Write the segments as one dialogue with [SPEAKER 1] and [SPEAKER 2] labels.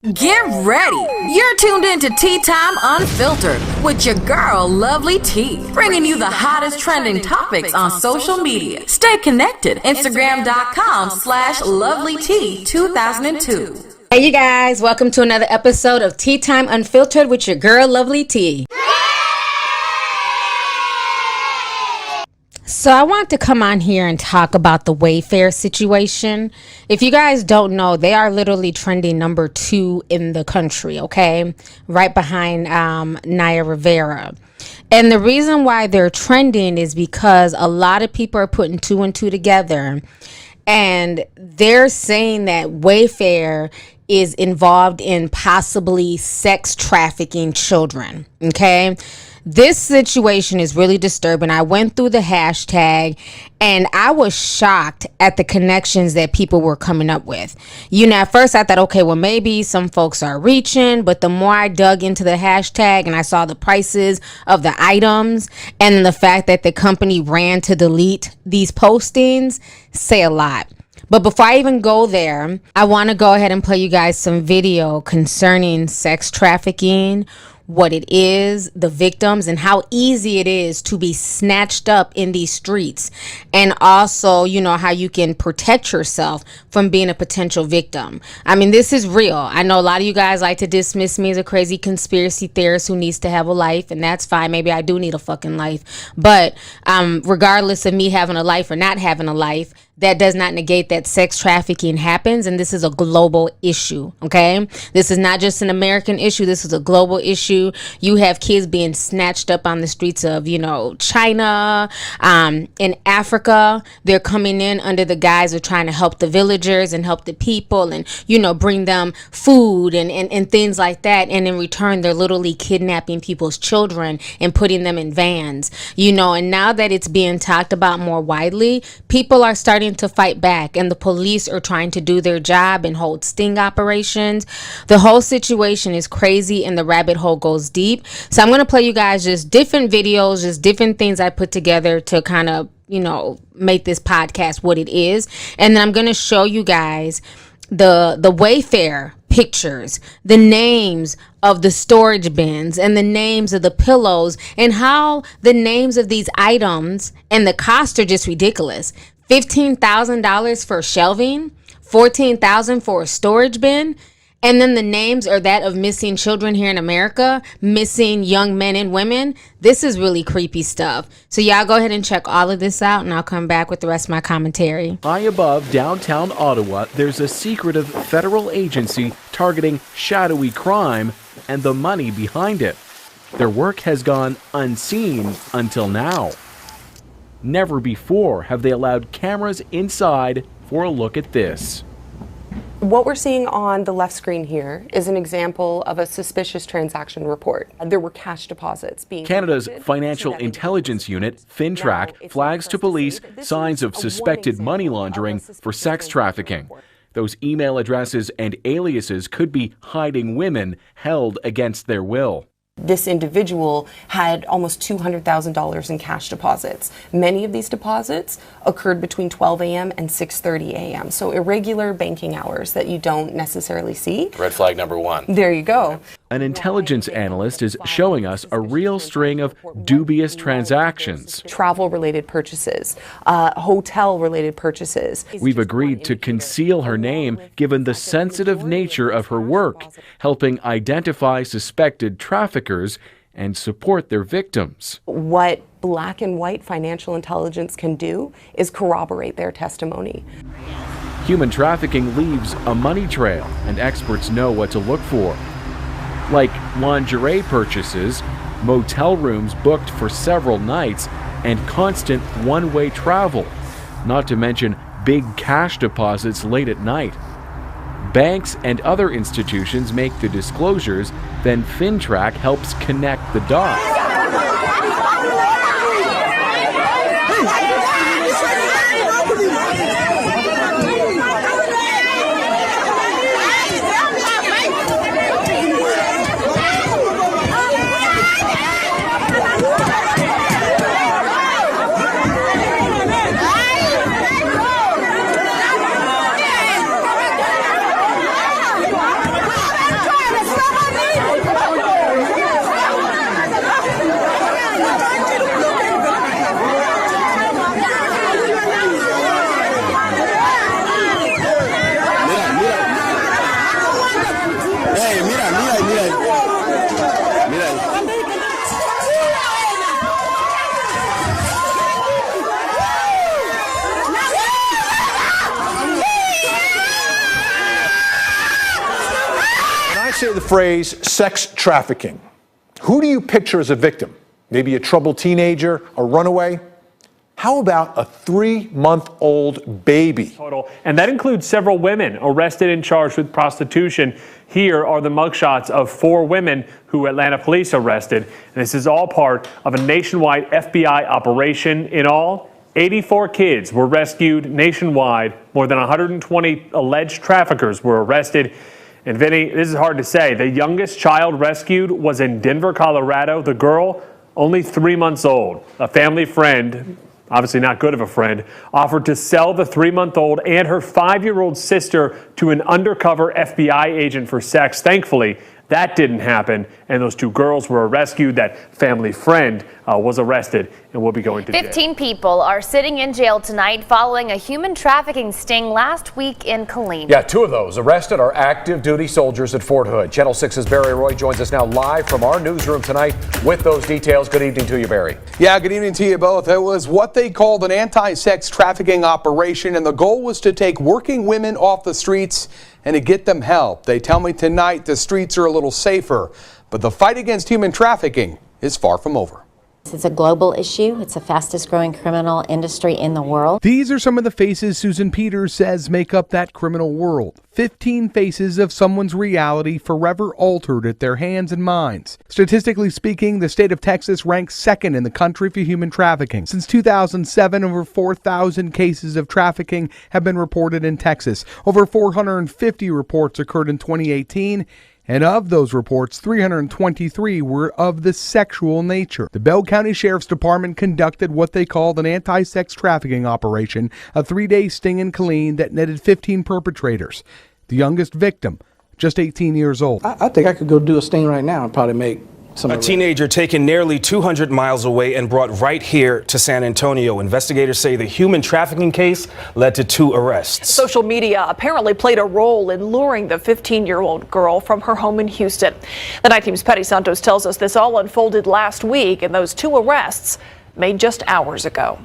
[SPEAKER 1] Get ready! You're tuned in to Tea Time Unfiltered with your girl, Lovely Tea, bringing you the hottest trending topics on social media. Stay connected. Instagram.com/LovelyT2002.
[SPEAKER 2] Hey, you guys, welcome to another episode of Tea Time Unfiltered with your girl, Lovely Tea. So I want to come on here and talk about the Wayfair situation. If you guys don't know, they are literally trending number 2 in the country, okay? Right behind Naya Rivera. And the reason why they're trending is because a lot of people are putting 2 and 2 together. And they're saying that Wayfair is involved in possibly sex trafficking children, okay? This situation is really disturbing. I went through the hashtag and I was shocked at the connections that people were coming up with. You know, at first I thought, okay, well, maybe some folks are reaching, but the more I dug into the hashtag and I saw the prices of the items and the fact that the company ran to delete these postings say a lot. But before I even go there, I want to go ahead and play you guys some video concerning sex trafficking, what it is, the victims, and how easy it is to be snatched up in these streets. And also, you know, how you can protect yourself from being a potential victim. I mean, this is real. I know a lot of you guys like to dismiss me as a crazy conspiracy theorist who needs to have a life, and that's fine. Maybe I do need a fucking life. But regardless of me having a life or not having a life, that does not negate that sex trafficking happens, and this is a global issue, okay? This is not just an American issue. This is a global issue. You have kids being snatched up on the streets of, you know, China, in Africa. They're coming in under the guise of trying to help the villagers and help the people and, you know, bring them food and things like that. And in return, they're literally kidnapping people's children and putting them in vans, you know. And now that it's being talked about more widely, people are starting to fight back, and the police are trying to do their job and hold sting operations. The whole situation is crazy and the rabbit hole goes deep. So I'm going to play you guys just different videos, just different things I put together to kind of, you know, make this podcast what it is. And then I'm going to show you guys the Wayfair pictures, the names of the storage bins and the names of the pillows, and how the names of these items and the cost are just ridiculous. $15,000 for shelving, $14,000 for a storage bin, and then the names are that of missing children here in America, missing young men and women. This is really creepy stuff. So y'all go ahead and check all of this out, and I'll come back with the rest of my commentary.
[SPEAKER 3] High above downtown Ottawa, there's a secretive federal agency targeting shadowy crime and the money behind it. Their work has gone unseen until now. Never before have they allowed cameras inside for a look at this.
[SPEAKER 4] What we're seeing on the left screen here is an example of a suspicious transaction report. There were cash deposits being
[SPEAKER 3] Canada's Financial Intelligence Unit, FinTrack, flags to police signs of suspected money laundering for sex trafficking. Those email addresses and aliases could be hiding women held against their will.
[SPEAKER 4] This individual had almost $200,000 in cash deposits. Many of these deposits occurred between 12 a.m. and 6:30 a.m. So irregular banking hours that you don't necessarily see.
[SPEAKER 5] Red flag number 1.
[SPEAKER 4] There you go.
[SPEAKER 3] An intelligence analyst is showing us a real string of dubious transactions.
[SPEAKER 4] Travel-related purchases, hotel-related purchases.
[SPEAKER 3] We've agreed to conceal her name given the sensitive nature of her work, helping identify suspected traffickers and support their victims.
[SPEAKER 4] What black and white financial intelligence can do is corroborate their testimony.
[SPEAKER 3] Human trafficking leaves a money trail, and experts know what to look for. Like lingerie purchases, motel rooms booked for several nights, and constant one-way travel, not to mention big cash deposits late at night. Banks and other institutions make the disclosures, then FinTrack helps connect the dots.
[SPEAKER 5] say the phrase sex trafficking, who do you picture as a victim? Maybe a troubled teenager, a runaway? How about a 3-month-old baby?
[SPEAKER 6] And that includes several women arrested and charged with prostitution. Here are the mugshots of 4 women who Atlanta police arrested. And this is all part of a nationwide FBI operation. In all, 84 kids were rescued nationwide. More than 120 alleged traffickers were arrested. And Vinny, this is hard to say. The youngest child rescued was in Denver, Colorado. The girl, only 3 months old. A family friend, obviously not good of a friend, offered to sell the 3-month-old and her 5-year-old sister to an undercover FBI agent for sex. Thankfully, that didn't happen, and those 2 girls were rescued. That family friend was arrested and will be going to jail.
[SPEAKER 7] 15 people are sitting in jail tonight following a human trafficking sting last week in Killeen.
[SPEAKER 8] Yeah, 2 of those arrested are active duty soldiers at Fort Hood. Channel 6's Barry Roy joins us now live from our newsroom tonight with those details. Good evening to you, Barry.
[SPEAKER 9] Yeah, good evening to you both. It was what they called an anti-sex trafficking operation, and the goal was to take working women off the streets and to get them help. They tell me tonight the streets are a little safer, but the fight against human trafficking is far from over.
[SPEAKER 10] It's a global issue. It's the fastest growing criminal industry in the world.
[SPEAKER 11] These are some of the faces Susan Peters says make up that criminal world. 15 faces of someone's reality forever altered at their hands and minds. Statistically speaking, the state of Texas ranks second in the country for human trafficking. Since 2007, over 4,000 cases of trafficking have been reported in Texas. Over 450 reports occurred in 2018. And of those reports, 323 were of the sexual nature. The Bell County Sheriff's Department conducted what they called an anti-sex trafficking operation, a 3-day sting in Killeen that netted 15 perpetrators. The youngest victim, just 18 years old.
[SPEAKER 12] I think I could go do a sting right now and probably make some.
[SPEAKER 13] A teenager taken nearly 200 miles away and brought right here to San Antonio. Investigators say the human trafficking case led to 2 arrests.
[SPEAKER 14] Social media apparently played a role in luring the 15-year-old girl from her home in Houston. The Night Team's Petty Santos tells us this all unfolded last week, and those 2 arrests made just hours ago.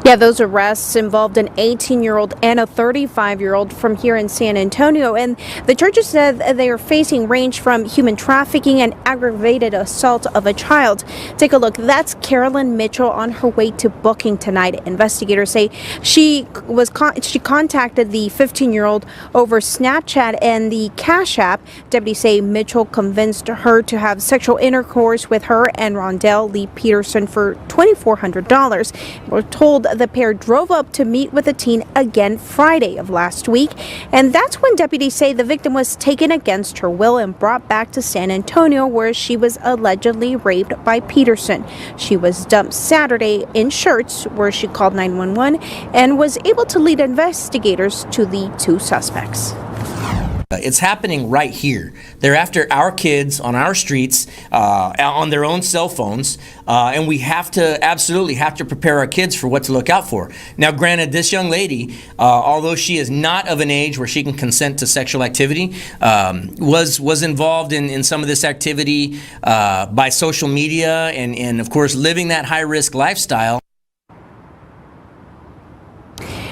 [SPEAKER 15] Yeah, those arrests involved an 18-year-old and a 35-year-old from here in San Antonio. And the charges said they are facing range from human trafficking and aggravated assault of a child. Take a look. That's Carolyn Mitchell on her way to booking tonight. Investigators say she contacted the 15-year-old over Snapchat and the Cash App. Deputies say Mitchell convinced her to have sexual intercourse with her and Rondell Lee Peterson for $2,400. We're told the pair drove up to meet with the teen again Friday of last week, and that's when deputies say the victim was taken against her will and brought back to San Antonio, where she was allegedly raped by Peterson. She was dumped Saturday in Schertz, where she called 911 and was able to lead investigators to the 2 suspects.
[SPEAKER 16] It's happening right here. They're after our kids on our streets, on their own cell phones, and we absolutely have to prepare our kids for what to look out for. Now, granted, this young lady, although she is not of an age where she can consent to sexual activity, was involved in some of this activity by social media and of course, living that high-risk lifestyle.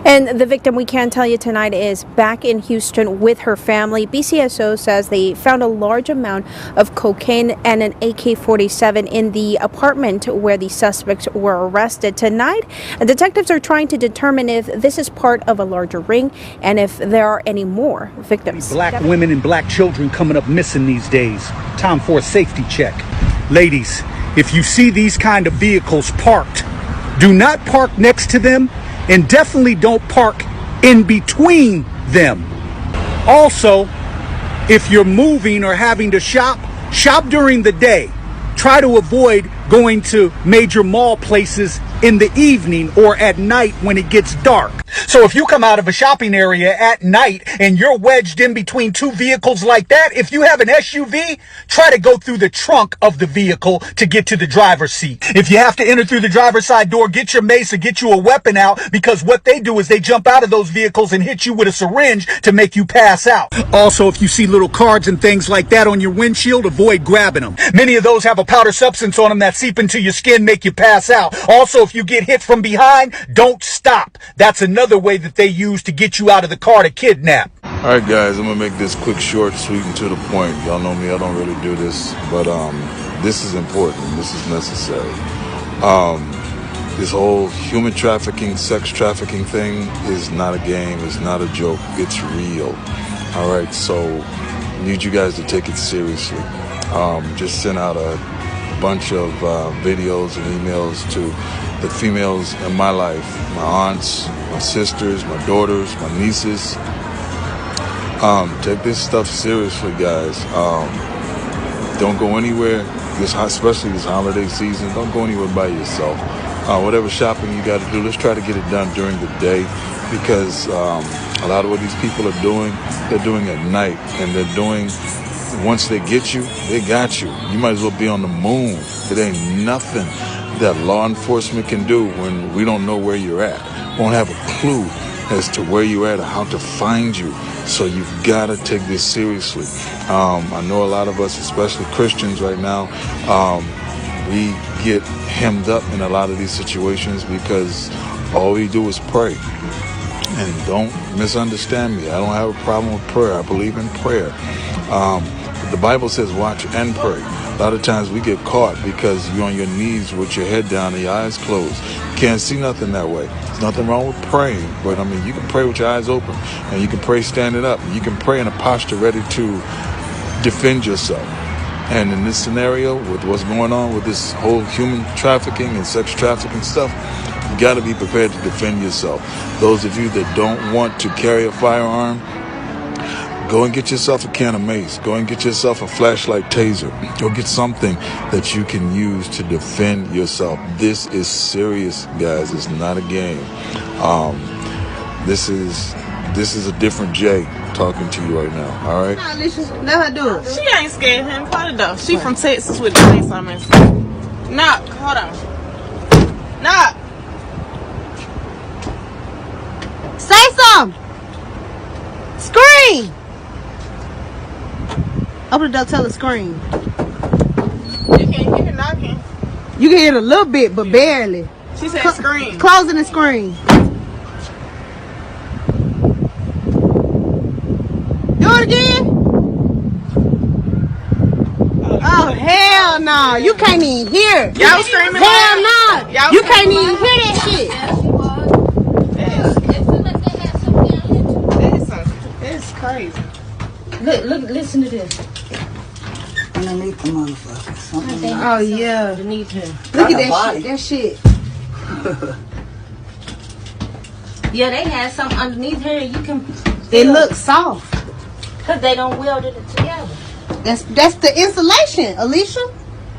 [SPEAKER 15] And the victim, we can tell you tonight, is back in Houston with her family. BCSO says they found a large amount of cocaine and an AK-47 in the apartment where the suspects were arrested. Tonight, detectives are trying to determine if this is part of a larger ring and if there are any more victims.
[SPEAKER 17] Black women and black children coming up missing these days. Time for a safety check. Ladies, if you see these kind of vehicles parked, do not park next to them. And definitely don't park in between them. Also, if you're moving or having to shop during the day. Try to avoid going to major mall places in the evening or at night when it gets dark. So if you come out of a shopping area at night and you're wedged in between 2 vehicles like that, if you have an SUV, try to go through the trunk of the vehicle to get to the driver's seat. If you have to enter through the driver's side door, get your mace or get you a weapon out, because what they do is they jump out of those vehicles and hit you with a syringe to make you pass out. Also, if you see little cards and things like that on your windshield, avoid grabbing them. Many of those have a powder substance on them that seep into your skin, make you pass out. Also, if you get hit from behind, don't stop. That's another way that they use to get you out of the car to kidnap.
[SPEAKER 18] All right, guys, I'm gonna make this quick, short, sweet, and to the point. Y'all know me, I don't really do this, but this is important. This is necessary. This whole human trafficking, sex trafficking thing is not a game. It's not a joke. It's real. All right, so I need you guys to take it seriously. Just sent out a bunch of videos and emails to the females in my life, my aunts, my sisters, my daughters, my nieces. Take this stuff seriously, guys. Don't go anywhere, especially this holiday season. Don't go anywhere by yourself. Whatever shopping you got to do, let's try to get it done during the day, because a lot of what these people are doing, they're doing at night, and they're doing, once they get you, they got you. You might as well be on the moon. It ain't nothing that law enforcement can do when we don't know where you're at. Won't have a clue as to where you're at or how to find you. So you've got to take this seriously. I know a lot of us, especially Christians right now, we get hemmed up in a lot of these situations because all we do is pray. And don't misunderstand me. I don't have a problem with prayer. I believe in prayer. The Bible says watch and pray. A lot of times we get caught because you're on your knees with your head down and your eyes closed. You can't see nothing that way. There's nothing wrong with praying, but I mean, you can pray with your eyes open, and you can pray standing up, and you can pray in a posture ready to defend yourself. And in this scenario, with what's going on with this whole human trafficking and sex trafficking stuff, you got to be prepared to defend yourself. Those of you that don't want to carry a firearm, go and get yourself a can of mace. Go and get yourself a flashlight taser. Go get something that you can use to defend yourself. This is serious, guys. It's not a game. This is a different Jay talking to you right now. All right.
[SPEAKER 19] Nah, Alicia, let her do it. She ain't scared of him. Put it though. She from Texas with the face on her. Knock. Hold on. Knock.
[SPEAKER 20] Say something. Scream. Open the door, tell her scream.
[SPEAKER 19] You can't hear her knocking.
[SPEAKER 20] You can hear it a little bit, but barely.
[SPEAKER 19] She said scream.
[SPEAKER 20] Closing and scream. Do it again. Oh, hell no. You can't even hear it.
[SPEAKER 19] Y'all screaming
[SPEAKER 20] Hell
[SPEAKER 19] loud?
[SPEAKER 20] no.
[SPEAKER 19] Y'all
[SPEAKER 20] You can't
[SPEAKER 19] screaming
[SPEAKER 20] even
[SPEAKER 19] loud?
[SPEAKER 20] hear that shit.
[SPEAKER 19] It's crazy.
[SPEAKER 20] Look, listen to this.
[SPEAKER 21] Underneath the motherfucker.
[SPEAKER 20] Oh, yeah.
[SPEAKER 21] Underneath him.
[SPEAKER 20] Look at that shit. That shit.
[SPEAKER 21] Yeah, they had something underneath here. You can.
[SPEAKER 20] It looks soft.
[SPEAKER 21] Cause they don't weld it together.
[SPEAKER 20] That's the insulation, Alicia.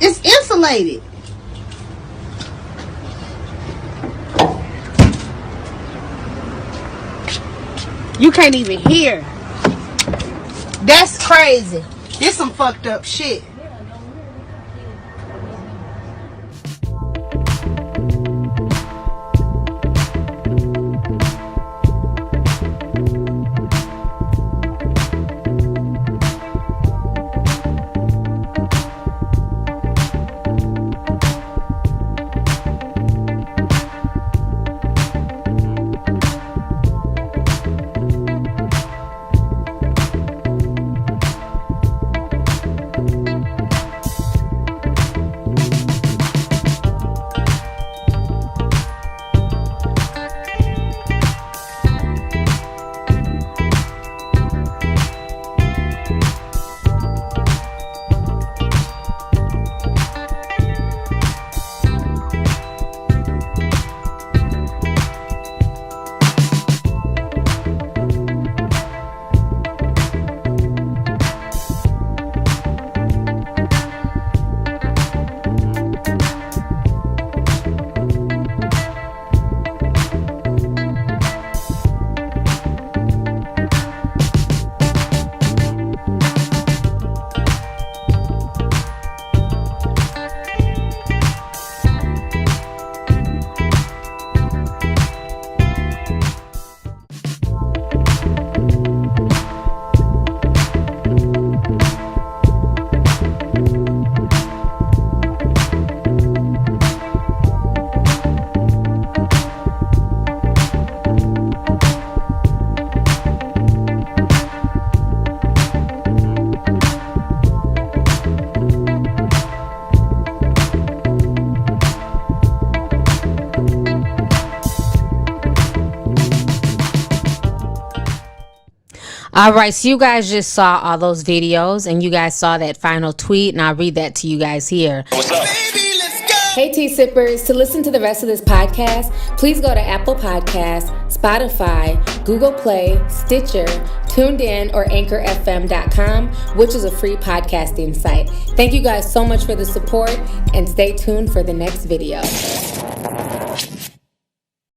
[SPEAKER 20] It's insulated. You can't even hear. That's crazy. This some fucked up shit.
[SPEAKER 2] All right, so you guys just saw all those videos and you guys saw that final tweet, and I'll read that to you guys here.
[SPEAKER 1] What's up? Hey Tea Sippers, to listen to the rest of this podcast, please go to Apple Podcasts, Spotify, Google Play, Stitcher, TuneIn, or AnchorFM.com, which is a free podcasting site. Thank you guys so much for the support, and stay tuned for the next video.